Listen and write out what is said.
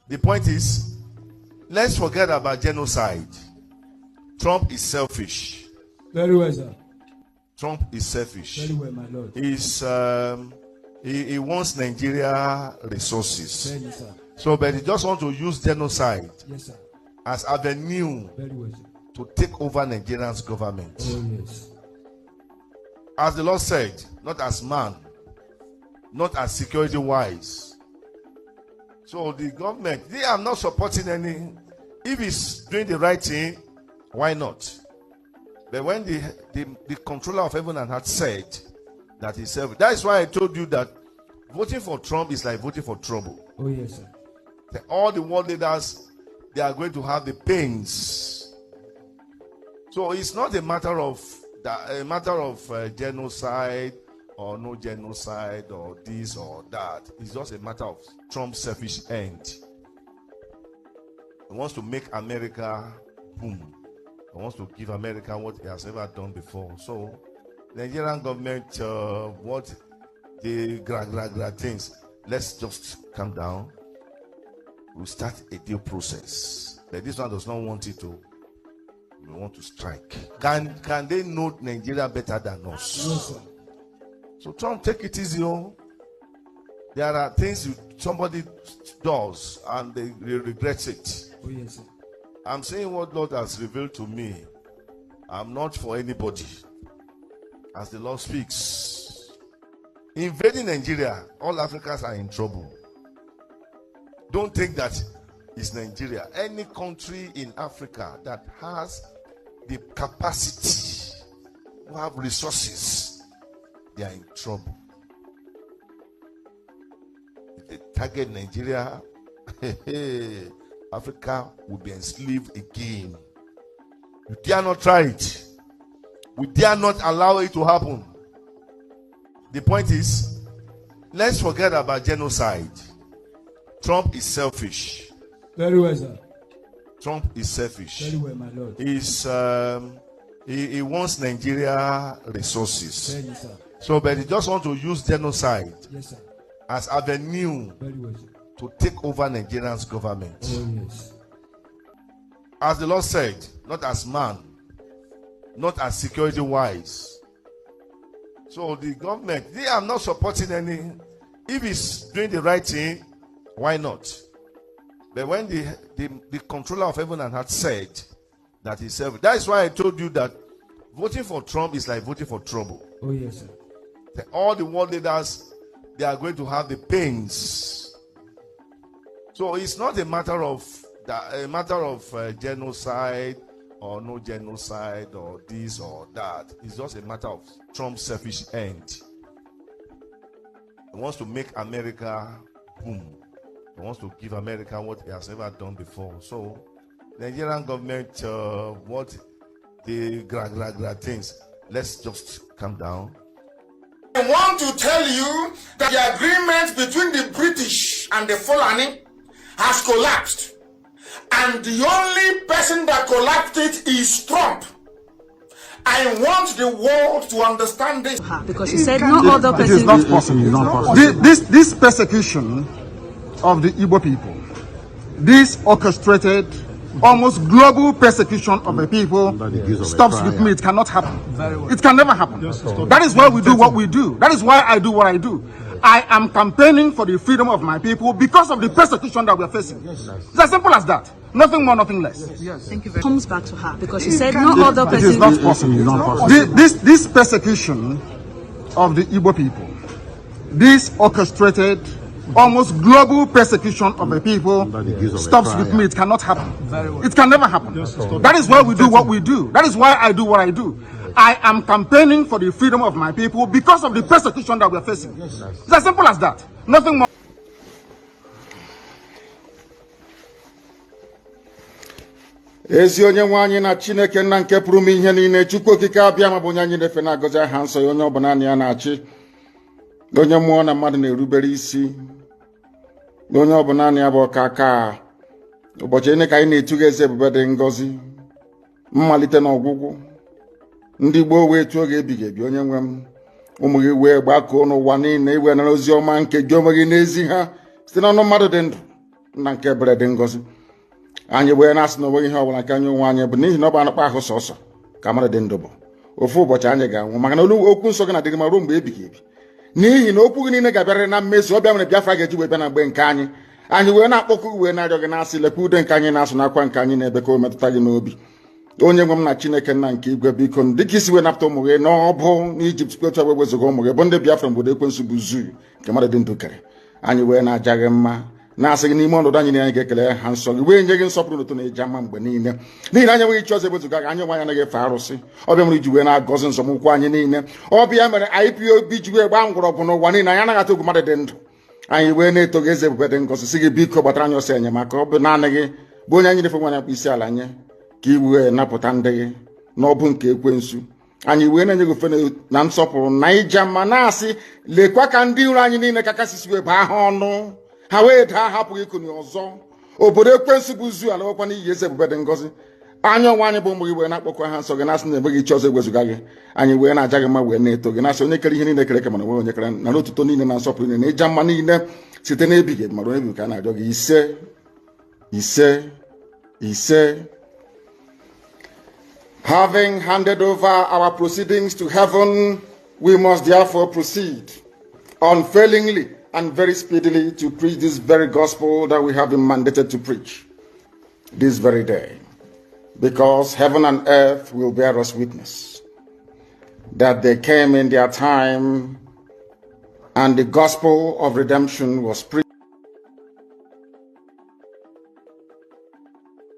The point is, let's forget about genocide. Trump is selfish. Very well, sir. Trump is selfish. Very well, my lord. He wants Nigeria resources. Very well, sir. So, but he just wants to use genocide, yes, sir, as avenue very well, sir, to take over Nigeria's government. oh yes, As the Lord said, not as man, not as security wise. So the government, they are not supporting any. If he's doing the right thing, why not? But when the controller of heaven and earth said that he's selfish, that is why I told you that voting for Trump is like voting for trouble. oh yes, sir, All the world leaders, they are going to have the pains. So it's not a matter of genocide or no genocide or this or that. It's just a matter of Trump's selfish end. He wants to make America boom. He wants to give America what he has never done before. So the Nigerian government, what the gra things, let's just calm down. We'll start a deal process. But this one does not want it to. We want to strike. Can they know Nigeria better than us? no, sir, So Trump, take it easy. There are things somebody does and they regret it. oh yes, sir, I'm saying what Lord has revealed to me. I'm not for anybody. As the Lord speaks. Invading Nigeria, all Africans are in trouble. Don't think that it's Nigeria. Any country in Africa that has the capacity to have resources, they are in trouble. If they target Nigeria, Africa will be enslaved again. We dare not try it. We dare not allow it to happen. The point is, let's forget about genocide. Trump is selfish. very well, sir, Trump is selfish. very well, my lord, He wants Nigeria resources. very well, sir, So, but he just wants to use genocide yes, sir, as avenue very well, sir, to take over Nigeria's government. oh yes, As the Lord said, not as man, not as security wise. So the government, they are not supporting any. If he's doing the right thing, why not? But when the controller of heaven and earth said that he's selfish, that is why I told you that voting for Trump is like voting for trouble. oh yes, sir, All the world leaders, they are going to have the pains. So it's not a matter of genocide or no genocide or this or that. It's just a matter of Trump's selfish end. He wants to make America boom. He wants to give America what he has never done before. So the Nigerian government, what the gra things, let's just calm down. I want to tell you that the agreement between the British and the Fulani has collapsed. And the only person that collapsed it is Trump. I want the world to understand this. Because he said no other person. It is not possible. It is not possible. This persecution of the Igbo people, this orchestrated, almost global persecution of the people, stops with me. It cannot happen. It can never happen. That is why we do what we do. That is why I do what I do. I am campaigning for the freedom of my people because of the persecution that we are facing. It's as simple as that. Nothing more, nothing less. Thank you very much. Comes back to her because she said no other person. It is not possible. It is not possible. This persecution of the Igbo people, this orchestrated, almost global persecution of the people, stops with me. It cannot happen. It can never happen. That is why we do what we do. That is why I do what I do. I am campaigning for the freedom of my people because of the persecution that we are facing. It's as simple as that. Nothing more. Ezi onye nwe anyị na Chineke nna nke pụrụ ime ihe niile, Chukwu okike abịa ma bụ onye anyị na-efe na-agọzi aha nsọ ya, onye ọbụla ya na-achị, onye mmụọ na mmadụ na-erubere isi, onye ọbụla ya bụ ọka aka. Ụbọchị ene ka anyị na-etu gị eze ebube dị ngọzi, mmalite na ọgwụgwụ. Ndị Igbo wee tuo gị ebighị ebi, onye nwe m, ụmụ gị wee gbakọọ n'ụwa niile iwe nara ozi ọma nke gị onwe gị n'ezi ha site n'ọnụ mmadụ dị ndụ nna nke bere dị ngọzi anyị wee na-asị na onweghị ihe ọbụla nke anyị onwe anyị bụ n'ihi na ọ bụ anụkpa ahụ sọsọ ka mmadụ dị ndụ bụ ofu ụbọchị anyị ga-anwụ maka na okwu nsọ gị na-adịghị ma ruo mgbe ebighị ebi n'ihi na okwu gị niile ga-abịarịrị na mmezu ọ bịa mere Biafra ga-eji wee bịa na mgbe nke anyị wee na-akpọkụ wee na-arịọ gị na-asị lekwa ude nke anyị na-asụ n'akwa nke anyị na-ebe ka o metụta gị n'obi onye nwe m na Chineke nna nke igwe biko dịka isi wee napụta ụmụ gị n'ọbụ n'Ijipt kwetu wee wezuga ụmụ gị bụ ndị Biafra mgbodo ekwensu bụ zuu nke mmadụ dị ndụ kere anyị wee na-aja gị mma na-asị gị n'ime ọnọdụ anyị anyị ga-ekele ha nsọ gị wee nye gị nsọpụrụ n'ụtọ na-eji mma mgbe niile n'ihi na anyị enweghị chi ọzọ ewezuga gị anyị onwe anyị anaghị efe arụsị ọbịa mere iji wee na-agọzi nzọmụkwụ anyị niile ọbịa mere IPOB ji wee gbaa mgbọrọgwụ n'ụwa niile anyị anaghị atụ egwu mmadụ dị ndụ anyị wee na-eto gị eze ebube dị ngọzi si gị biko gbatara anyị ọsọ enyemaka ọ bụ naanị gị bụ onye anyị na-efe nwa akpa isi ala nye ka i wee napụta ndị gị n'ọbụ nke ekwensu anyị wee na-enye gị ofe na nsọpụrụ na ija mma na-asị lekwa ka ndị iro anyị niile ka kasisi wee baa ha ọnụ ha wee daa hapụghị ikuni ọzọ obodo ekwensu bụ zu ala nwekwa n'iyi eze ebube dị ngọzi anya ọnwa anyị bụ ụmụ gị wee na-akpọkwa ha nsọ gị na-asị na enweghị chi ọzọ egwezuga gị anyị wee na-aja gị mma wee na-eto gị na-asị onye kere ihe niile kere mana onwe onye kere na n'otuto niile na nsọpụrụ niile na ịja mma niile site n'ebighị mara onye bi ka a na-arịọ gị ise. Having handed over our proceedings to heaven, we must therefore proceed unfailingly and very speedily to preach this very gospel that we have been mandated to preach this very day, because heaven and earth will bear us witness that they came in their time and the gospel of redemption was preached.